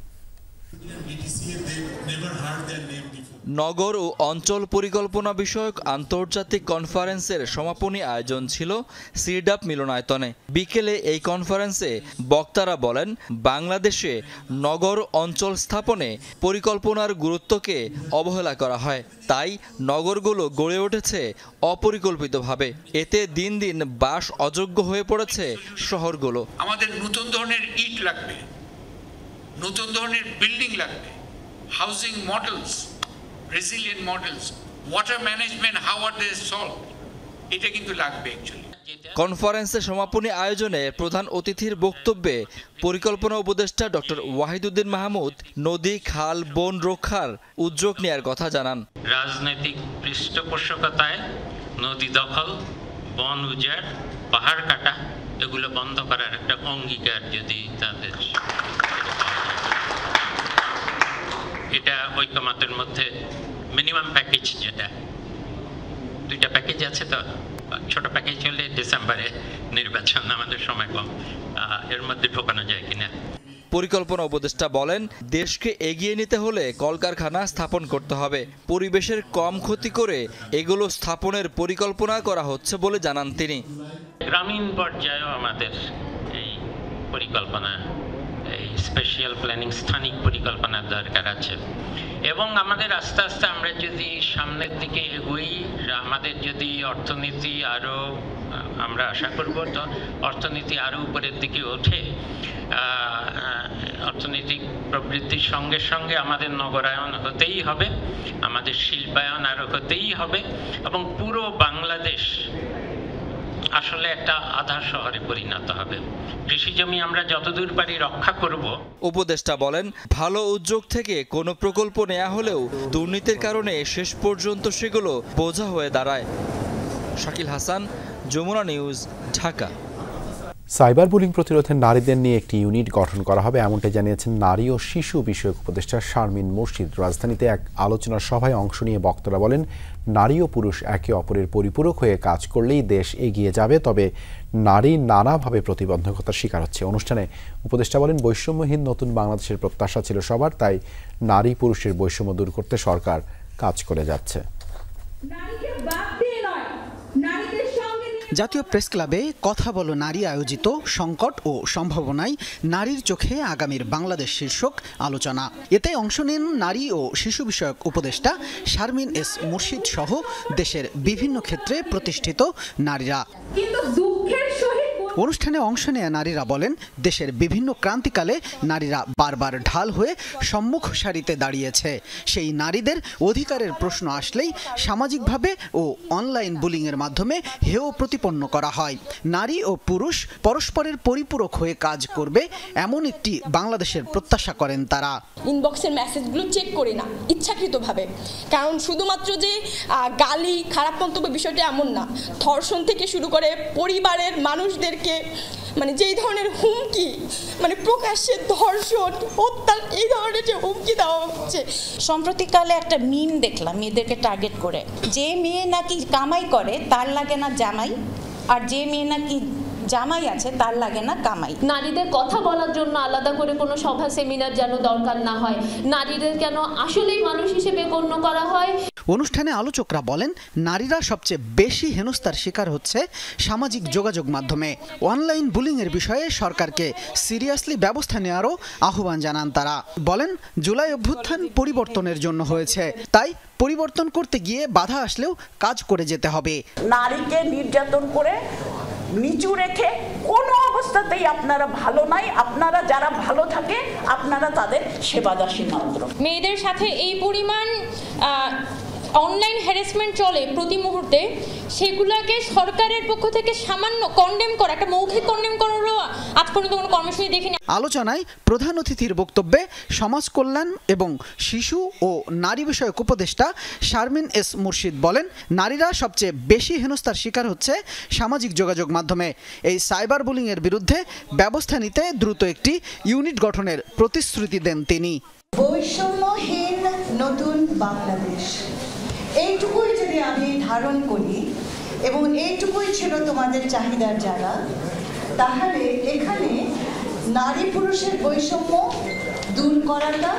নগর ও অঞ্চল পরিকল্পনা বিষয়ক আন্তর্জাতিক কনফারেন্সের সমাপনী আয়োজন ছিল সিডাপ মিলনায়তনে। বিকেলে এই কনফারেন্সে বক্তারা বলেন, বাংলাদেশে নগর অঞ্চল স্থাপনে পরিকল্পনার গুরুত্বকে অবহেলা করা হয়, তাই নগরগুলো গড়ে উঠেছে অপরিকল্পিতভাবে। এতে দিন দিন বাস অযোগ্য হয়ে পড়েছে শহরগুলো। আমাদের নতুন ধরনের ইট লাগবে, নতুন ধরনের বিল্ডিং লাগবে, housing models, resilient models, water management, how are they solved? এটা কিন্তু লাগবে অ্যাকচুয়ালি। কনফারেন্সের সমাপনী আয়োজনে প্রধান অতিথির বক্তব্যে পরিকল্পনা উপদেষ্টা ডক্টর ওয়াহিদুদ্দিন মাহমুদ নদী, খাল, বন রক্ষার উদ্যোগ নেওয়ার কথা জানান। রাজনৈতিক পৃষ্ঠপোষকতায় নদী দখল, বন উজাড়, পাহাড় কাটা এগুলো বন্ধ করার একটা অঙ্গীকার যদি তাদের, এটা ঐক্যমতের মধ্যে মিনিমাম প্যাকেজ, যেটা 2টা প্যাকেজ আছে, তো ছোট প্যাকেজ হলে ডিসেম্বরে নির্বাচন, আমাদের সময় কম, এর মধ্যে ঢোকানো যায় কিনা। পরিকল্পনা উপদেষ্টা বলেন, দেশকে এগিয়ে নিতে হলে কলকারখানা স্থাপন করতে হবে। পরিবেশের কম ক্ষতি করে এগুলো স্থাপনের পরিকল্পনা করা হচ্ছে বলে জানান তিনি। গ্রামীণ পর্যায়েও আমাদের এই পরিকল্পনা, এই স্পেশাল প্ল্যানিং, স্থানিক পরিকল্পনার দরকার আছে। এবং আমাদের আস্তে আস্তে আমরা যদি সামনের দিকে এগোই, আমাদের যদি অর্থনীতি আরও, আমরা আশা করব তো অর্থনীতি আরও উপরের দিকে ওঠে, অর্থনৈতিক প্রবৃদ্ধির সঙ্গে সঙ্গে আমাদের নগরায়ন হতেই হবে, আমাদের শিল্পায়ন আরও হতেই হবে, এবং পুরো বাংলাদেশ আসলে একটা আধার শহরে পরিণত হবে। কৃষি জমি আমরা যতদূর পারি রক্ষা করব। উপদেষ্টা বলেন, ভালো উদ্যোগ থেকে কোনো প্রকল্প নেওয়া হলেও দুর্নীতির কারণে শেষ পর্যন্ত সেগুলো বোঝা হয়ে দাঁড়ায়। Shakil Hasan, Jamuna news, Dhaka. Cyber bullying প্রতিরোধে নারীদের নিয়ে একটি ইউনিট গঠন করা হবে, এমনটাই জানিয়েছেন নারী ও শিশু বিষয়ক উপদেষ্টা শারমিন মুর্শিদ। রাজধানীতে এক আলোচনা সভায় অংশ নিয়ে বক্তারা বলেন, নারী ও পুরুষ একে অপরের পরিপূরক হয়ে কাজ করলেই দেশ এগিয়ে যাবে, তবে নারী নানাভাবে প্রতিবন্ধকতার শিকার হচ্ছে। অনুষ্ঠানে উপদেষ্টা বলেন, বৈষম্যহীন নতুন বাংলাদেশের প্রত্যাশা ছিল সবার, তাই নারী পুরুষের বৈষম্য দূর করতে সরকার কাজ করে যাচ্ছে। জাতীয় প্রেস ক্লাবে কথা বলো নারী আয়োজিত সংকট ও সম্ভাবনায় নারীর চোখে আগামীর বাংলাদেশ শীর্ষক আলোচনা। এতে অংশ নেন নারী ও শিশু বিষয়ক উপদেষ্টা শারমিন এস মুর্শিদ সহ দেশের বিভিন্ন ক্ষেত্রে প্রতিষ্ঠিত নারীরা। অনুষ্ঠানে অংশ নেয়া নারীরা বলেন, দেশের বিভিন্ন ক্রান্তিকালে নারীরা বারবার ঢাল হয়ে সম্মুখ সারিতে দাঁড়িয়েছে। সেই নারীদের অধিকারের প্রশ্ন আসলেই সামাজিকভাবে ও অনলাইন বুলিংয়ের মাধ্যমে হেয় প্রতিপন্ন করা হয়। নারী ও পুরুষ পরস্পরের পরিপূরক হয়ে কাজ করবে, এমন একটি বাংলাদেশের প্রত্যাশা করেন তারা। ইনবক্সের মেসেজগুলো চেক করি না ইচ্ছাকৃতভাবে, কারণ শুধুমাত্র যে গালি, খারাপ মন্তব্য বিষয়টা এমন না, ধর্ষণ থেকে শুরু করে পরিবারের মানুষদের মানে যেই ধরনের হুমকি, মানে প্রকাশ্যে ধর্ষণ, হত্যা, এই ধরনের যে হুমকি দেওয়া হচ্ছে। সম্প্রতিকালে একটা মিম দেখলাম মেয়েদেরকে টার্গেট করে, যে মেয়ে নাকি কামাই করে তার লাগে না জামাই, আর যে মেয়ে নাকি জামাই আছে তার লাগে না কামাই। নারীদের কথা বলার জন্য আলাদা করে কোনো সভা সেমিনার যেন দরকার না হয়, নারীদের কেন আসলেই মানুষ হিসেবে গণ্য করা হয়। অনুষ্ঠানে আলোচকরা বলেন, নারীরা সবচেয়ে বেশি হেনস্থার শিকার হচ্ছে সামাজিক যোগাযোগ মাধ্যমে। অনলাইন বুলিংয়ের বিষয়ে সরকারকে সিরিয়াসলি ব্যবস্থা নেওয়ারও আহ্বান জানান তারা। বলেন, জুলাই অভ্যুত্থান পরিবর্তনের জন্য হয়েছে, তাই পরিবর্তন করতে গিয়ে বাধা আসলেও কাজ করে যেতে হবে। নারীকে নির্যাতন করে নিচু রেখে কোনো অবস্থাতেই আপনারা ভালো নাই, আপনারা যারা ভালো থাকে আপনারা তাদের সেবাদাসী মাত্র। মেয়েদের সাথে এই পরিমাণ অনলাইন হ্যারাসমেন্ট চলে প্রতি মুহূর্তে, সেগুলোকে সরকারের পক্ষ থেকে সামান্য কন্ডেম করা, একটা মৌখিক কন্ডেম করারও আজ পর্যন্ত কোনো কর্মসূচি দেখিনি। আলোচনায় প্রধান অতিথির বক্তব্যে সমাজ কল্যাণ এবং শিশু ও নারী বিষয়ক উপদেষ্টা শারমিন এস মুর্শিদ বলেন, নারীরা সবচেয়ে বেশি হেনস্থার শিকার হচ্ছে সামাজিক যোগাযোগ মাধ্যমে। এই সাইবার বুলিংয়ের বিরুদ্ধে ব্যবস্থা নিতে দ্রুত একটি ইউনিট গঠনের প্রতিশ্রুতি দেন তিনি। বৈষম্যহীন নতুন বাংলাদেশ, এইটুকুই যদি আমি ধারণ করি এবং এইটুকুই ছিল তোমাদের চাহিদার জায়গা, তাহলে এখানে নারী পুরুষের বৈষম্য দূর করাটা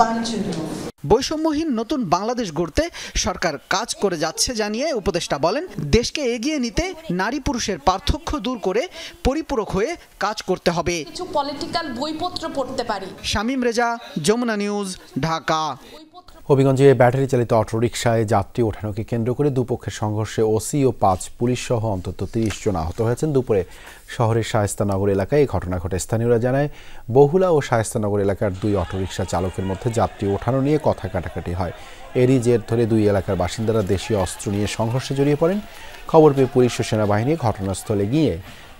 বাঞ্ছনীয়। বৈষম্যহীন নতুন বাংলাদেশ গড়তে সরকার কাজ করে যাচ্ছে জানিয়ে উপদেষ্টা বলেন, দেশকে এগিয়ে নিতে নারী পুরুষের পার্থক্য দূর করে পরিপূরক হয়ে কাজ করতে হবে। কিছু পলিটিক্যাল বইপত্র পড়তে পারি। শামীম রেজা, যমুনা নিউজ, ঢাকা। হবিগঞ্জে ব্যাটারি চালিত অটোরিকশায় যাত্রী ওঠানোকে কেন্দ্র করে দুপক্ষের সংঘর্ষে ওসি ও 5 পুলিশ সহ অন্তত 30 জন আহত হয়েছেন। দুপুরে শহরের শায়েস্তানগর এলাকায় এই ঘটনা ঘটে। স্থানীয়রা জানায়, বহুলা ও শায়েস্তানগর এলাকার 2 অটোরিকশা চালকের মধ্যে যাত্রী ওঠানো নিয়ে কথা কাটাকাটি হয়। এরই জের ধরে 2 এলাকার বাসিন্দারা দেশীয় অস্ত্র নিয়ে সংঘর্ষে জড়িয়ে পড়েন। খবর পেয়ে পুলিশ ও সেনাবাহিনী ঘটনাস্থলে গিয়ে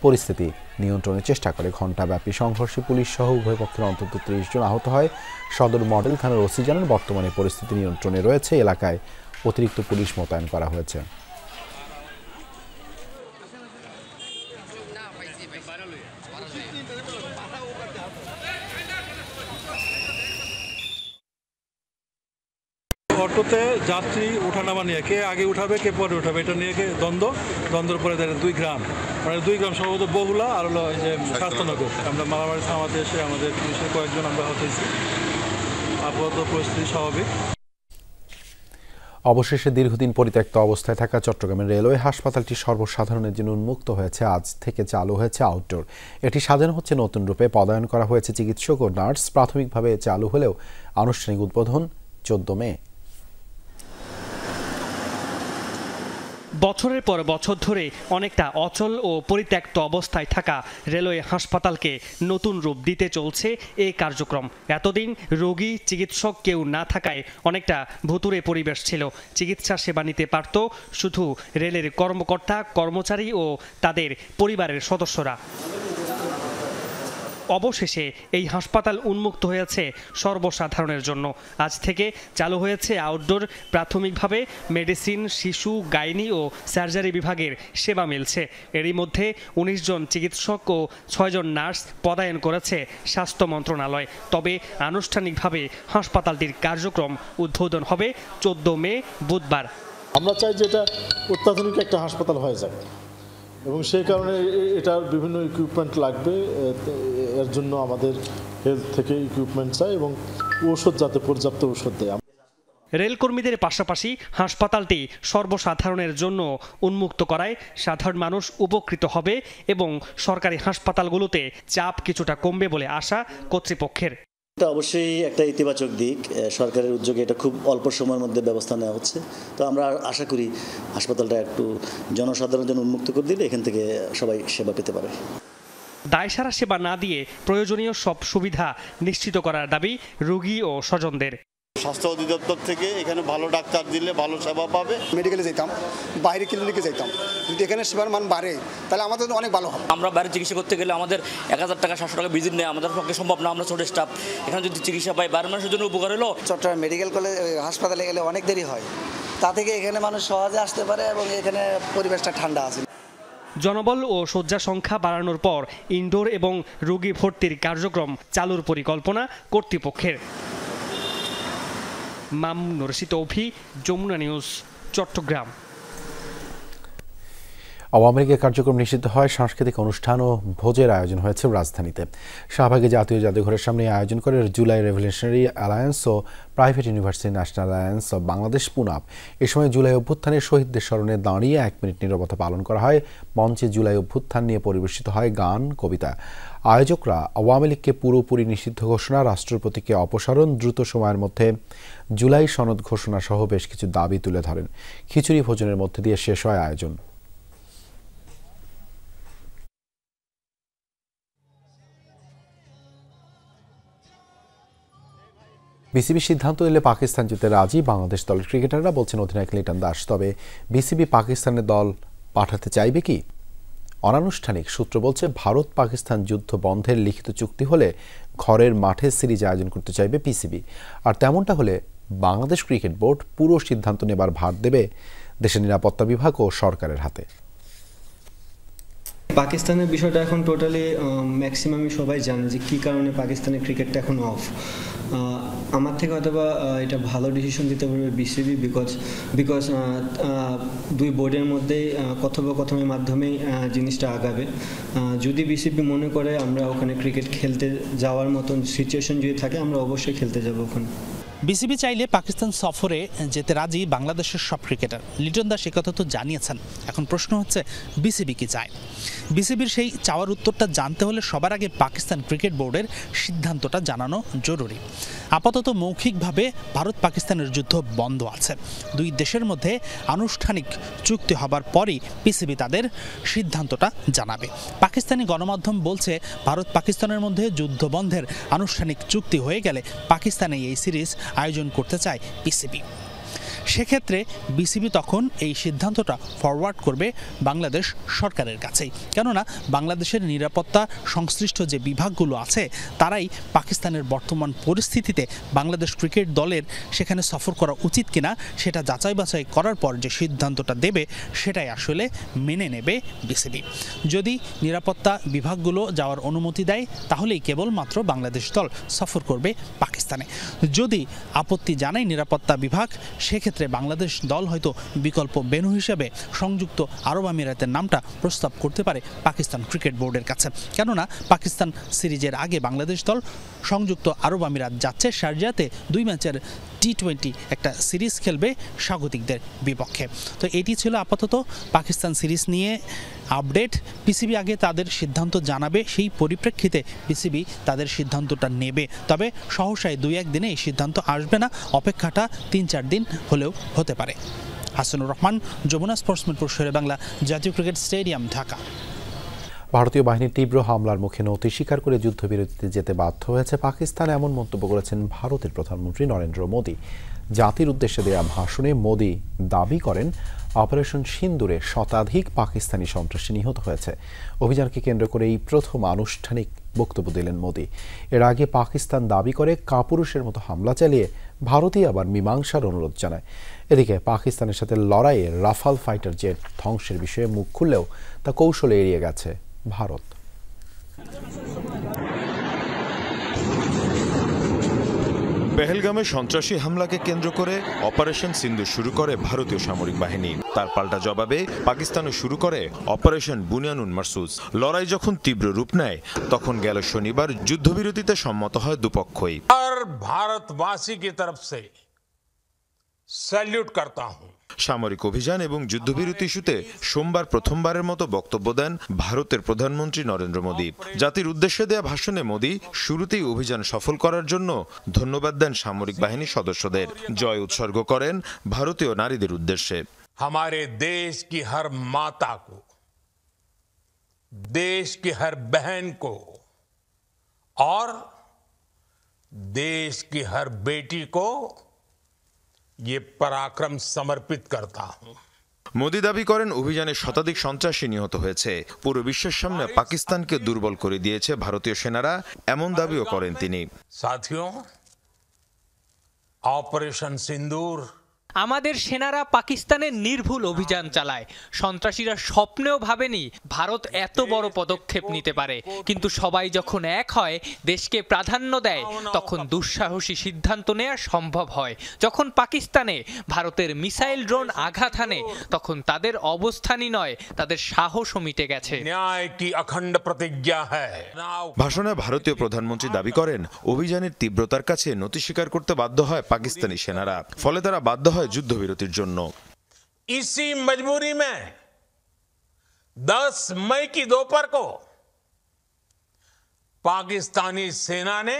পরিস্থিতি নিয়ন্ত্রণের চেষ্টা করে। ঘণ্টাব্যাপী সংঘর্ষে পুলিশ সহ উভয় পক্ষের অন্তত 30 জন আহত হয়। সদর মডেল থানার ওসি জানান, বর্তমানে পরিস্থিতি নিয়ন্ত্রণে রয়েছে, এলাকায় অতিরিক্ত পুলিশ মোতায়েন করা হয়েছে। অটোতে যাত্রী ওঠানামা নিয়ে কে আগে উঠাবে কে পরে উঠাবে এটা নিয়ে দ্বন্দ্বের পরে 2 গ্রাম, মানে 2 গ্রাম সম্ভবত বহুলা আর হলো যে শাস্তানগর। আমরা মারামারি থামাতে এসে আমাদের পুলিশের কয়েকজন আমরা হতেছি। আপাতত পরিস্থিতি স্বাভাবিক। অবশেষে দীর্ঘদিন পরিত্যক্ত অবস্থায় থাকা চট্টগ্রামের রেলওয়ে হাসপাতালটি সর্বসাধারণের জন্য উন্মুক্ত হয়েছে। আজ থেকে চালু হয়েছে আউটডোর। এটি সাজানো হচ্ছে নতুন রূপে, পদায়ন করা হয়েছে চিকিৎসক ও নার্স। প্রাথমিকভাবে চালু হলেও আনুষ্ঠানিক উদ্বোধন 14 মে। বছরের পর বছর ধরে অনেকটা অচল ও পরিত্যক্ত অবস্থায় থাকা রেলওয়ে হাসপাতালকে নতুন রূপ দিতে চলছে এই কার্যক্রম। এতদিন রোগী চিকিৎসক কেউ না থাকায় অনেকটা ভুতুড়ে পরিবেশ ছিল। চিকিৎসা সেবা নিতে পারত শুধু রেলের কর্মকর্তা কর্মচারী ও তাদের পরিবারের সদস্যরা। অবশেষে এই হাসপাতাল উন্মুক্ত হয়েছে সর্বসাধারণের জন্য। আজ থেকে চালু হয়েছে আউটডোর। প্রাথমিকভাবে মেডিসিন, শিশু, গাইনি ও সার্জারি বিভাগের সেবা মিলছে। এরই মধ্যে 19 জন চিকিৎসক ও 6 জন নার্স পদায়ন করেছে স্বাস্থ্য মন্ত্রণালয়। তবে আনুষ্ঠানিকভাবে হাসপাতালটির কার্যক্রম উদ্বোধন হবে 14 মে বুধবার। আমরা চাই যে এটা অত্যাধুনিক একটা হাসপাতাল হয়ে যাক এবং সেই কারণে এটার বিভিন্ন ইকুইপমেন্ট লাগবে। এর জন্য আমাদের হেলথ থেকে ইকুইপমেন্ট চাই এবং ঔষধ যাতে পর্যাপ্ত ঔষধ দেয়। রেলকর্মীদের পাশাপাশি হাসপাতালটি সর্বসাধারণের জন্য উন্মুক্ত করায় সাধারণ মানুষ উপকৃত হবে এবং সরকারি হাসপাতালগুলোতে চাপ কিছুটা কমবে বলে আশা কর্তৃপক্ষের। এটা অবশ্যই একটা ইতিবাচক দিক। সরকারের উদ্যোগে এটা খুব অল্প সময়ের মধ্যে ব্যবস্থা নেওয়া হচ্ছে। তো আমরা আশা করি হাসপাতালটা একটু জনসাধারণের জন্য উন্মুক্ত করে দিলে এখান থেকে সবাই সেবা পেতে পারে। দায়সারা সেবা না দিয়ে প্রয়োজনীয় সব সুবিধা নিশ্চিত করার দাবি রোগী ও স্বজনদের। স্বাস্থ্য অধিদপ্তর থেকে এখানে ভালো ডাক্তার দিলে ভালো সেবা পাবে। মেডিকেলে যেতাম, বাইরে ক্লিনিকে যেতাম, যদি এখানে সেবার মান বাড়ে তাহলে আমাদের অনেক ভালো হবে। আমরা বাইরে চিকিৎসা করতে গেলে আমাদের 1000 টাকা 700 টাকা ভিজিট নেয়, আমাদের পক্ষে সম্ভব না। আমরা ছোট স্টাফ, এখানে যদি চিকিৎসা পাই বাইরের মানুষের জন্য উপকার হলো। চট্টগ্রাম মেডিকেল কলেজ হাসপাতালে গেলে অনেক দেরি হয়, তা থেকে এখানে মানুষ সহজে আসতে পারে এবং এখানে পরিবেশটা ঠান্ডা আছে। জনবল ও শয্যা সংখ্যা বাড়ানোর পর ইনডোর এবং রোগী ভর্তির কার্যক্রম চালুর পরিকল্পনা কর্তৃপক্ষের। মামুন রশিদ তৌফি, যমুনা নিউজ, চট্টগ্রাম। আওয়ামী লীগের কার্যক্রম নিষিদ্ধ হয়, সাংস্কৃতিক অনুষ্ঠান ও ভোজের আয়োজন হয়েছে রাজধানীতে। শাহবাগে জাতীয় জাদুঘরের সামনে আয়োজন করে জুলাই রেভলিউশনারি অ্যালায়েন্স ও private university national alliance of Bangladesh PUNAB. এ সময় জুলাই অভ্যুত্থানের শহীদদের স্মরণে দাঁড়িয়ে 1 মিনিট নীরবতা পালন করা হয়। মঞ্চে জুলাই অভ্যুত্থান নিয়ে পরিবেশিত হয় গান, কবিতা। আয়োজকরা আওয়ামী লীগকে পুরোপুরি নিষিদ্ধ ঘোষণা, রাষ্ট্রপতিকে অপসারণ, দ্রুত সময়ের মধ্যে জুলাই সনদ ঘোষণা সহ বেশ কিছু দাবি তুলে ধরেন। খিচুড়ি ভোজনের মধ্যে দিয়ে শেষ হয় আয়োজন। বিসিবি সিদ্ধান্ত নিলে পাকিস্তান যেতে রাজি বাংলাদেশ দলের ক্রিকেটাররা, বলছেন অধিনায়ক লিটন দাস। তবে বিসিবি পাকিস্তানের দল পাঠাতে চাইবে কি? অনানুষ্ঠানিক সূত্র বলছে ভারত পাকিস্তান যুদ্ধ বন্ধের লিখিত চুক্তি হলে ঘরের মাঠে সিরিজ আয়োজন করতে চাইবে পিসিবি। আর তেমনটা হলে বাংলাদেশ ক্রিকেট বোর্ড পুরো সিদ্ধান্ত নেবার ভার দেবে দেশের নিরাপত্তা বিভাগ ও সরকারের হাতে। পাকিস্তানের বিষয়টা এখন টোটালি ম্যাক্সিমামই সবাই জানে যে কী কারণে পাকিস্তানের ক্রিকেটটা এখন অফ। আমার থেকে হয়তোবা এটা ভালো ডিসিশন দিতে পারবে বিসিবি, বিকজ দুই বোর্ডের মধ্যেই কথোপকথনের মাধ্যমেই জিনিসটা আগাবে। যদি বিসিবি মনে করে আমরা ওখানে ক্রিকেট খেলতে যাওয়ার মতন সিচুয়েশন যদি থাকে, আমরা অবশ্যই খেলতে যাব ওখানে। বিসিবি চাইলে পাকিস্তান সফরে যেতে রাজি বাংলাদেশের সব ক্রিকেটার। লিটন দাস একথা তো জানিয়েছেন। এখন প্রশ্ন হচ্ছে বিসিবি কি চায়? বিসিবির সেই চাওয়ার উত্তরটা জানতে হলে সবার আগে পাকিস্তান ক্রিকেট বোর্ডের সিদ্ধান্তটা জানানো জরুরি। আপাতত মৌখিকভাবে ভারত পাকিস্তানের যুদ্ধ বন্ধ আছে। দুই দেশের মধ্যে আনুষ্ঠানিক চুক্তি হবার পরই বিসিবি তাদের সিদ্ধান্তটা জানাবে। পাকিস্তানি গণমাধ্যম বলছে ভারত পাকিস্তানের মধ্যে যুদ্ধ বন্ধের আনুষ্ঠানিক চুক্তি হয়ে গেলে পাকিস্তানে এই সিরিজ আয়োজন করতে চায় বিসিবি। সেক্ষেত্রে বিসিবি তখন এই সিদ্ধান্তটা ফরওয়ার্ড করবে বাংলাদেশ সরকারের কাছেই। কেননা বাংলাদেশের নিরাপত্তা সংশ্লিষ্ট যে বিভাগগুলো আছে তারাই পাকিস্তানের বর্তমান পরিস্থিতিতে বাংলাদেশ ক্রিকেট দলের সেখানে সফর করা উচিত কিনা সেটা যাচাই বাছাই করার পর যে সিদ্ধান্তটা দেবে সেটাই আসলে মেনে নেবে বিসিবি। যদি নিরাপত্তা বিভাগগুলো যাওয়ার অনুমতি দেয় তাহলেই কেবলমাত্র বাংলাদেশ দল সফর করবে পাকিস্তানে। যদি আপত্তি জানায় নিরাপত্তা বিভাগ, সেক্ষেত্রে বাংলাদেশ দল হয়তো বিকল্প ভেন্যু হিসেবে সংযুক্ত আরব আমিরাতের নামটা প্রস্তাব করতে পারে পাকিস্তান ক্রিকেট বোর্ডের কাছে। কেননা পাকিস্তান সিরিজের আগে বাংলাদেশ দল সংযুক্ত আরব আমিরাত যাচ্ছে শারজাতে 2 ম্যাচের টি20 একটা সিরিজ খেলবে স্বাগতিকদের বিপক্ষে। তো এটি ছিল আপাতত পাকিস্তান সিরিজ নিয়ে আপডেট। পিসিবি আগে তাদের সিদ্ধান্ত জানাবে, সেই পরিপ্রেক্ষিতে পিসিবি তাদের সিদ্ধান্তটা নেবে। তবে সহসায় 2-1 দিনে এই সিদ্ধান্ত আসবে না, অপেক্ষাটা 3-4 দিন হলেও হতে পারে। হাসানুর রহমান, যমুনা স্পোর্টস মিরপুর, শেরে বাংলা, জাতীয় ক্রিকেট স্টেডিয়াম, ঢাকা। ভারতীয় বাহিনীর তীব্র হামলার মুখে নতি স্বীকার করে যুদ্ধবিরতিতে যেতে বাধ্য হয়েছে পাকিস্তান, এমন মন্তব্য করেছেন ভারতের প্রধানমন্ত্রী নরেন্দ্র মোদী। জাতির উদ্দেশ্যে দেয়া ভাষণে মোদী দাবি করেন অপারেশন সিন্দুরে শতাধিক পাকিস্তানি সন্ত্রাসী নিহত হয়েছে। অভিযানকে কেন্দ্র করে এই প্রথম আনুষ্ঠানিক বক্তব্য দিলেন মোদী। এর আগে পাকিস্তান দাবি করে কাপুরুষের মতো হামলা চালিয়ে ভারতই আবার মীমাংসার অনুরোধ জানায়। এদিকে পাকিস্তানের সাথে লড়াইয়ে রাফাল ফাইটার জেট ধ্বংসের বিষয়ে মুখ খুললেও তা কৌশলে এড়িয়ে গেছে ভারত। পেহেলগামে সন্ত্রাসী হামলাকে কেন্দ্র করে অপারেশন সিন্ধু শুরু করে ভারতীয় সামরিক বাহিনী। তার পাল্টা জবাবে পাকিস্তানও শুরু করে অপারেশন বুনিয়ানুন মারসুস। লড়াই যখন তীব্র রূপ নেয় তখন গেল শনিবার যুদ্ধবিরতিতে সম্মত হয় দুপক্ষই। আর ভারতবাসী কি তরফ সে স্যালুট করতা হুঁ। সামরিক অভিযান এবং যুদ্ধবিরতি ইস্যুতে সোমবার প্রথমবারের মতো বক্তব্য দেন ভারতের প্রধানমন্ত্রী নরেন্দ্র মোদী। জাতির উদ্দেশ্যে দেয়া ভাষণে মোদী শুরুতেই অভিযান সফল করার জন্য ধন্যবাদ দেন সামরিক বাহিনীর সদস্যদের। জয় উৎসর্গ করেন ভারতীয় নারীদের উদ্দেশ্যে। हमारे देश की हर माता को, देश की हर बहन को और देश की हर बेटी को ये पराक्रम समर्पित करता हूं। মোদী দাবি করেন অভিযানে শতাধিক সন্ত্রাসী নিহত হয়েছে। পুরো বিশ্বের সামনে পাকিস্তানকে দুর্বল করে দিয়েছে ভারতীয় সেনারা, এমন দাবিও করেন তিনি। साथियों, ऑपरेशन सिंदूर আমাদের সেনারা পাকিস্তানের নির্ভুল অভিযান চালায়। সন্ত্রাসীরা স্বপ্নেও ভাবেনি ভারত এত বড় পদক্ষেপ নিতে পারে, কিন্তু সবাই যখন এক হয়, দেশকে প্রাধান্য দেয়, তখন দুঃসাহসী সিদ্ধান্ত নেওয়া সম্ভব হয়। যখন পাকিস্তানে ভারতের মিসাইল ড্রোন আঘাত হানে, তখন তাদের অবস্থানই নয়, তাদের সাহসও মিটে গেছে। ভাষণে ভারতীয় প্রধানমন্ত্রী দাবি করেন, অভিযানের তীব্রতার কাছে নতি স্বীকার করতে বাধ্য হয় পাকিস্তানি সেনারা, ফলে তারা বাধ্য হয় যুদ্ধবিরতির জন্য। इसी मजबूरी में 10 मई की दोपहर को पाकिस्तानी सेना ने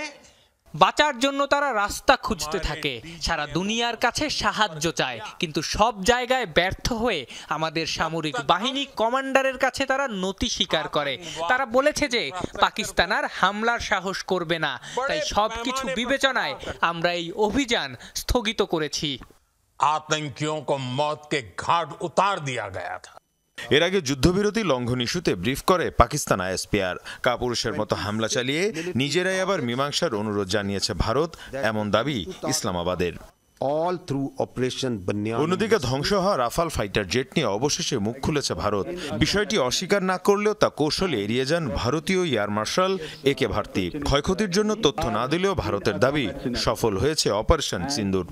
বাঁচার জন্য তারা রাস্তা খুঁজতে থাকে, সারা দুনিয়ার কাছে সাহায্য চায়, কিন্তু সব জায়গায় ব্যর্থ হয়ে আমাদের সামরিক বাহিনী কমান্ডারের কাছে তারা নতি স্বীকার করে। তারা বলেছে যে পাকিস্তান আর হামলার সাহস করবে না, তাই সবকিছু বিবেচনায় আমরা এই অভিযান স্থগিত করেছি। आतंकियों को मौत के घाट उतार दिया गया था। এর আগে যুদ্ধবিরতি লঙ্ঘন ইস্যুতে ব্রিফ করে পাকিস্তান আইএসপিআর। কাপুরুষের মতো হামলা চালিয়ে নিজেরাই আবার মীমাংসার অনুরোধ জানিয়েছে ভারত, এমন দাবি ইসলামাবাদের। অন্যদিকে ধ্বংস হওয়া রাফাল ফাইটার জেট নিয়ে অবশেষে মুখ খুলেছে ভারত। বিষয়টি অস্বীকার না করলেও তা কৌশলে এড়িয়ে যান ভারতীয় এয়ার মার্শাল একে ভারতী। ক্ষয়ক্ষতির জন্য তথ্য না দিলেও ভারতের দাবি সফল হয়েছে অপারেশন সিন্দুর।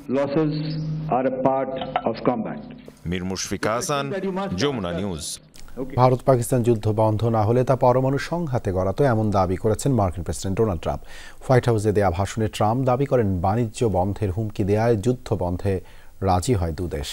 মীর মুশফিকা হাসান, যমুনা নিউজ। ভারত পাকিস্তান যুদ্ধ বন্ধ না হলে তা পরমাণু সংঘাতে গড়াতো, এমন দাবি করেছেন মার্কিন প্রেসিডেন্ট ডোনাল্ড ট্রাম্প। হোয়াইট হাউসে দেয়া ভাষণে ট্রাম্প দাবি করেন, বাণিজ্য বন্ধের হুমকি দেয়ায় যুদ্ধ বন্ধে রাজি হয় দুদেশ।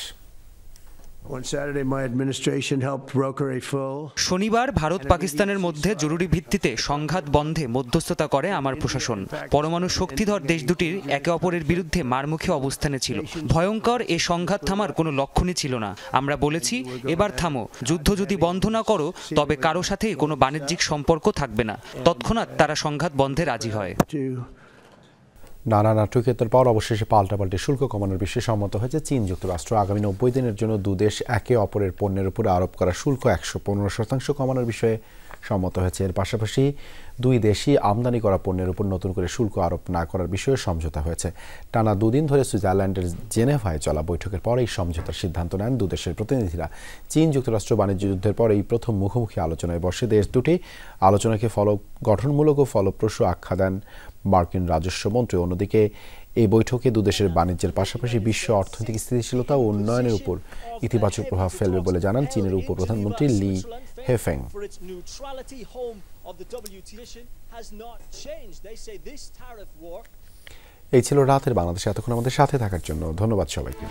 শনিবার ভারত পাকিস্তানের মধ্যে জরুরি ভিত্তিতে সংঘাত বন্ধে মধ্যস্থতা করে আমার প্রশাসন। পরমাণু শক্তিধর দেশ দুটির একে অপরের বিরুদ্ধে মারমুখী অবস্থানে ছিল। ভয়ঙ্কর এ সংঘাত থামার কোনো লক্ষণই ছিল না। আমরা বলেছি, এবার থামো, যুদ্ধ যদি বন্ধ না করো তবে কারো সাথেই কোনো বাণিজ্যিক সম্পর্ক থাকবে না। তৎক্ষণাৎ তারা সংঘাত বন্ধে রাজি হয়। নানা নাটকীয়তার পর অবশেষে পাল্টাপাল্টি শুল্ক কমানোর বিষয়ে সম্মত হয়েছে চীন যুক্তরাষ্ট্র। আগামী 90 দিনের জন্য দুদেশ একে অপরের পণ্যের উপর আরোপ করা শুল্ক 115% কমানোর বিষয়ে সম্মত হয়েছে। এর পাশাপাশি দুই দেশই আমদানি করা পণ্যের উপর নতুন করে শুল্ক আরোপ না করার বিষয়ে সমঝোতা হয়েছে। টানা 2 দিন ধরে সুইজারল্যান্ডের জেনেভায় চলা বৈঠকের পর এই সমঝোতার সিদ্ধান্ত নেন দুদেশের প্রতিনিধিরা। চীন যুক্তরাষ্ট্র বাণিজ্য যুদ্ধের পর এই প্রথম মুখোমুখি আলোচনায় বসে দেশ দুটি। আলোচনাকে গঠনমূলক ও ফলপ্রসূ আখ্যা দেন মার্কিন রাজস্ব মন্ত্রী। অন্যদিকে এই বৈঠকে দুদেশের বাণিজ্যের পাশাপাশি বিশ্ব অর্থনৈতিক স্থিতিশীলতা ও উন্নয়নের উপর ইতিবাচক প্রভাব ফেলবে বলে জানান চীনের উপপ্রধানমন্ত্রী লি হেফেং। এই ছিল রাতের বাংলাদেশে। এতক্ষণ আমাদের সাথে থাকার জন্য ধন্যবাদ সবাইকে।